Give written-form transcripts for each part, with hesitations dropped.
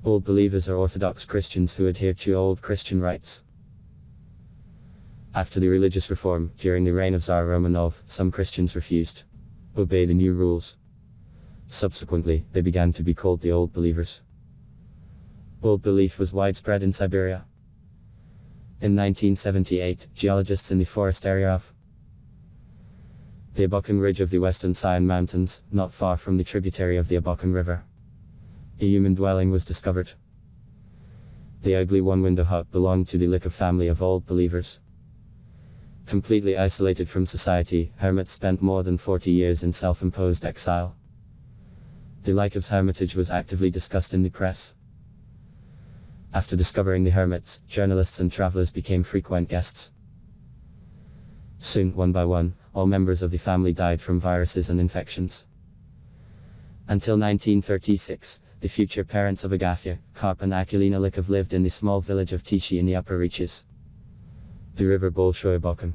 Old Believers are Orthodox Christians who adhere to old Christian rites. After the religious reform, during the reign of Tsar Romanov, some Christians refused to obey the new rules. Subsequently, they began to be called the Old Believers. Old belief was widespread in Siberia. In 1978, geologists in the forest area of the Abokan Ridge of the Western Sion Mountains, not far from the tributary of the Abokan River, a human dwelling was discovered. The ugly one-window hut belonged to the Lykov family of Old Believers. Completely isolated from society, Hermit spent more than 40 years in self-imposed exile. The Lykovs' hermitage was actively discussed in the press. After discovering the hermits, journalists and travelers became frequent guests. Soon, one by one, all members of the family died from viruses and infections. Until 1936, the future parents of Agafya, Karp and Akilina Lykov lived in the small village of Tichy in the upper reaches the river Bolshoy Abokan.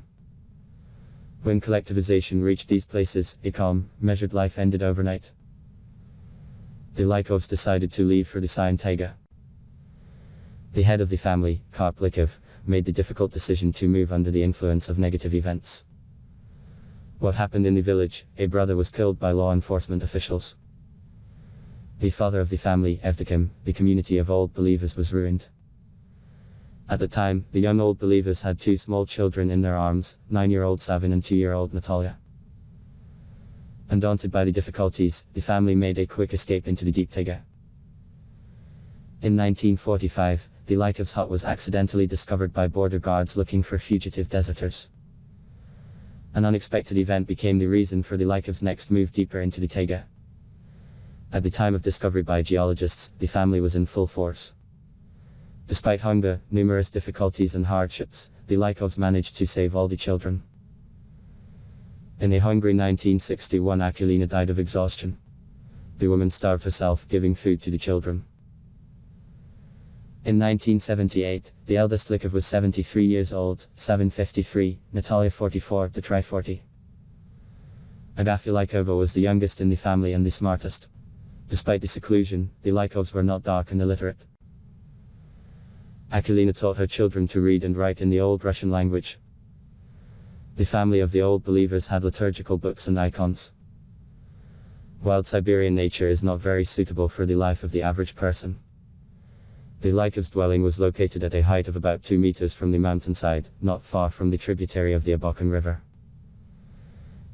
When collectivization reached these places, a calm, measured life ended overnight. The Lykovs decided to leave for the Sion taiga. The head of the family, Karp Lykov, made the difficult decision to move under the influence of negative events. What happened in the village? A brother was killed by law enforcement officials. The father of the family, Evdokim, the community of Old Believers was ruined. At the time, the young Old Believers had two small children in their arms, 9-year-old Savin and 2-year-old Natalia. Undaunted by the difficulties, the family made a quick escape into the deep taiga. In 1945, the Lykovs' hut was accidentally discovered by border guards looking for fugitive deserters. An unexpected event became the reason for the Lykovs' next move deeper into the taiga. At the time of discovery by geologists, the family was in full force. Despite hunger, numerous difficulties and hardships, the Lykovs managed to save all the children. In a hungry 1961, Akilina died of exhaustion. The woman starved herself, giving food to the children. In 1978, the eldest Lykov was 73 years old, Savin 53, Natalia 44, Detry 40. Agafya Lykova was the youngest in the family and the smartest. Despite the seclusion, the Lykovs were not dark and illiterate. Akilina taught her children to read and write in the Old Russian language. The family of the Old Believers had liturgical books and icons. Wild Siberian nature is not very suitable for the life of the average person. The Lykovs' dwelling was located at a height of about 2 meters from the mountainside, not far from the tributary of the Abokan River.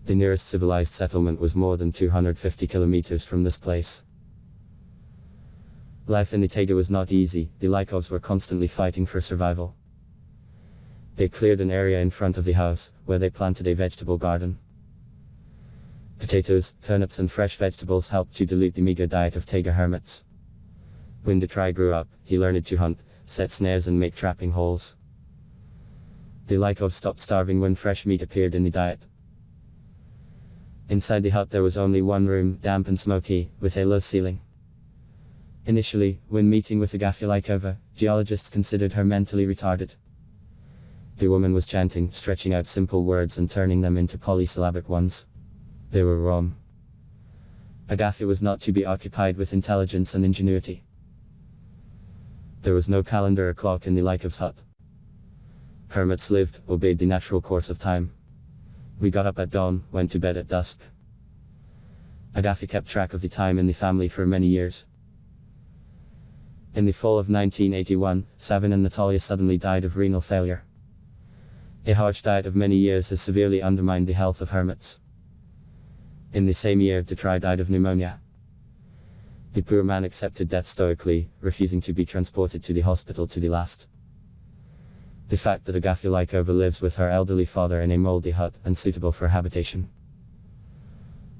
The nearest civilized settlement was more than 250 kilometers from this place. Life in the taiga was not easy. The Lykovs were constantly fighting for survival. They cleared an area in front of the house, where they planted a vegetable garden. Potatoes, turnips and fresh vegetables helped to dilute the meager diet of taiga hermits. When Detry grew up, he learned to hunt, set snares and make trapping holes. The Lykovs stopped starving when fresh meat appeared in the diet. Inside the hut there was only one room, damp and smoky, with a low ceiling. Initially, when meeting with Agafya Lykova, geologists considered her mentally retarded. The woman was chanting, stretching out simple words and turning them into polysyllabic ones. They were wrong. Agafya was not to be occupied with intelligence and ingenuity. There was no calendar or clock in the Lykovs' hut. Hermits lived, obeyed the natural course of time. We got up at dawn, went to bed at dusk. Agafya kept track of the time in the family for many years. In the fall of 1981, Savin and Natalia suddenly died of renal failure. A harsh diet of many years has severely undermined the health of hermits. In the same year, Detry died of pneumonia. The poor man accepted death stoically, refusing to be transported to the hospital to the last. The fact that Agafya Lykova lives with her elderly father in a moldy hut, unsuitable for habitation,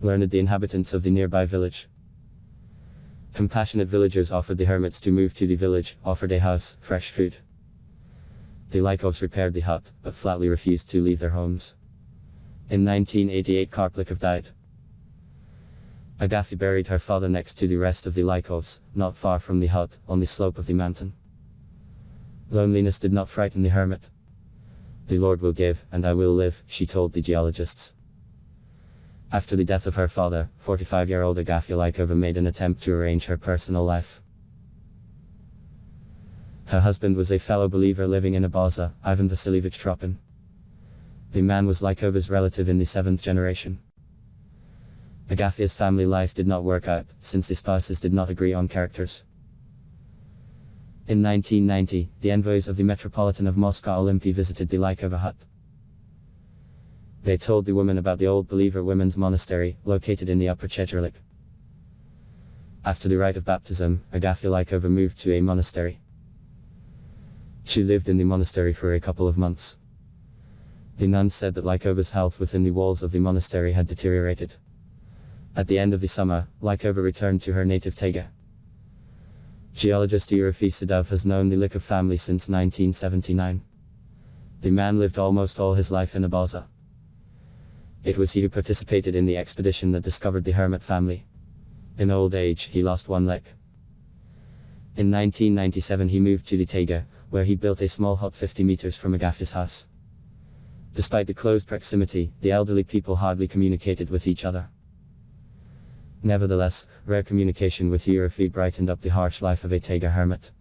learned the inhabitants of the nearby village. Compassionate villagers offered the hermits to move to the village, offered a house, fresh food. The Lykovs repaired the hut, but flatly refused to leave their homes. In 1988, Karp Lykov died. Agafya buried her father next to the rest of the Lykovs, not far from the hut, on the slope of the mountain. Loneliness did not frighten the hermit. The Lord will give, and I will live, she told the geologists. After the death of her father, 45-year-old Agafya Lykova made an attempt to arrange her personal life. Her husband was a fellow believer living in Abaza, Ivan Vasilievich Tropin. The man was Lykov's relative in the 7th generation. Agafia's family life did not work out, since the spouses did not agree on characters. In 1990, the envoys of the Metropolitan of Moscow Olympia visited the Lykova hut. They told the woman about the Old Believer Women's Monastery, located in the Upper Chechirlik. After the rite of baptism, Agafya Lykova moved to a monastery. She lived in the monastery for a couple of months. The nuns said that Lykova's health within the walls of the monastery had deteriorated. At the end of the summer, Lykova returned to her native taiga. Geologist Agafya Lykova has known the Lykov family since 1979. The man lived almost all his life in Abaza. It was he who participated in the expedition that discovered the Hermit family. In old age, he lost one leg. In 1997 he moved to the taiga, where he built a small hut 50 meters from Agafya's house. Despite the close proximity, the elderly people hardly communicated with each other. Nevertheless, rare communication with Agafya brightened up the harsh life of a taiga hermit.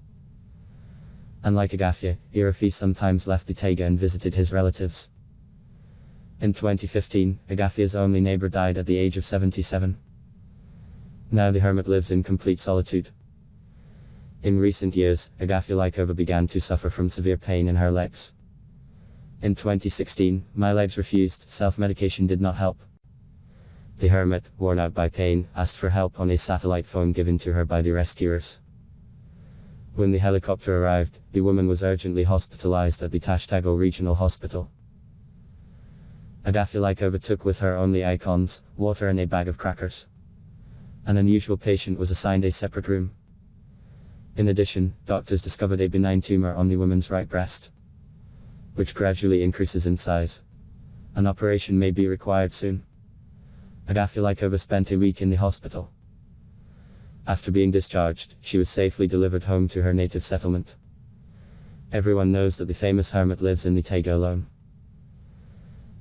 Unlike Agafya, Agafya sometimes left the taiga and visited his relatives. In 2015, Agafya's only neighbor died at the age of 77. Now the hermit lives in complete solitude. In recent years, Agafya Lykova began to suffer from severe pain in her legs. In 2016, my legs refused, self-medication did not help. The hermit, worn out by pain, asked for help on a satellite phone given to her by the rescuers. When the helicopter arrived, the woman was urgently hospitalized at the Tashtago Regional Hospital. Agafya Lykova took with her only icons, water and a bag of crackers. An unusual patient was assigned a separate room. In addition, doctors discovered a benign tumor on the woman's right breast, which gradually increases in size. An operation may be required soon. Agafya Lykova spent a week in the hospital. After being discharged, she was safely delivered home to her native settlement. Everyone knows that the famous hermit lives in the taiga alone.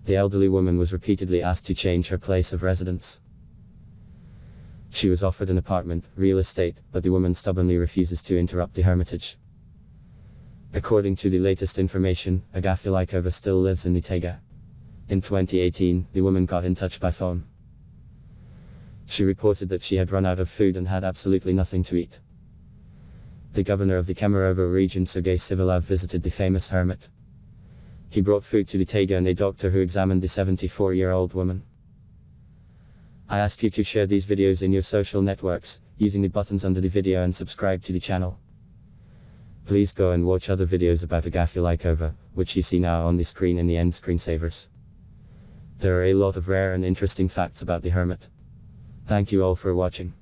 The elderly woman was repeatedly asked to change her place of residence. She was offered an apartment, real estate, but the woman stubbornly refuses to interrupt the hermitage. According to the latest information, Agafya Lykova still lives in the taiga. In 2018, the woman got in touch by phone. She reported that she had run out of food and had absolutely nothing to eat. The governor of the Kemerovo region, Sergei Usik, visited the famous hermit. He brought food to the taiga and a doctor who examined the 74-year-old woman. I ask you to share these videos in your social networks, using the buttons under the video, and subscribe to the channel. Please go and watch other videos about Agafya Lykova, which you see now on the screen in the end screensavers. There are a lot of rare and interesting facts about the hermit. Thank you all for watching.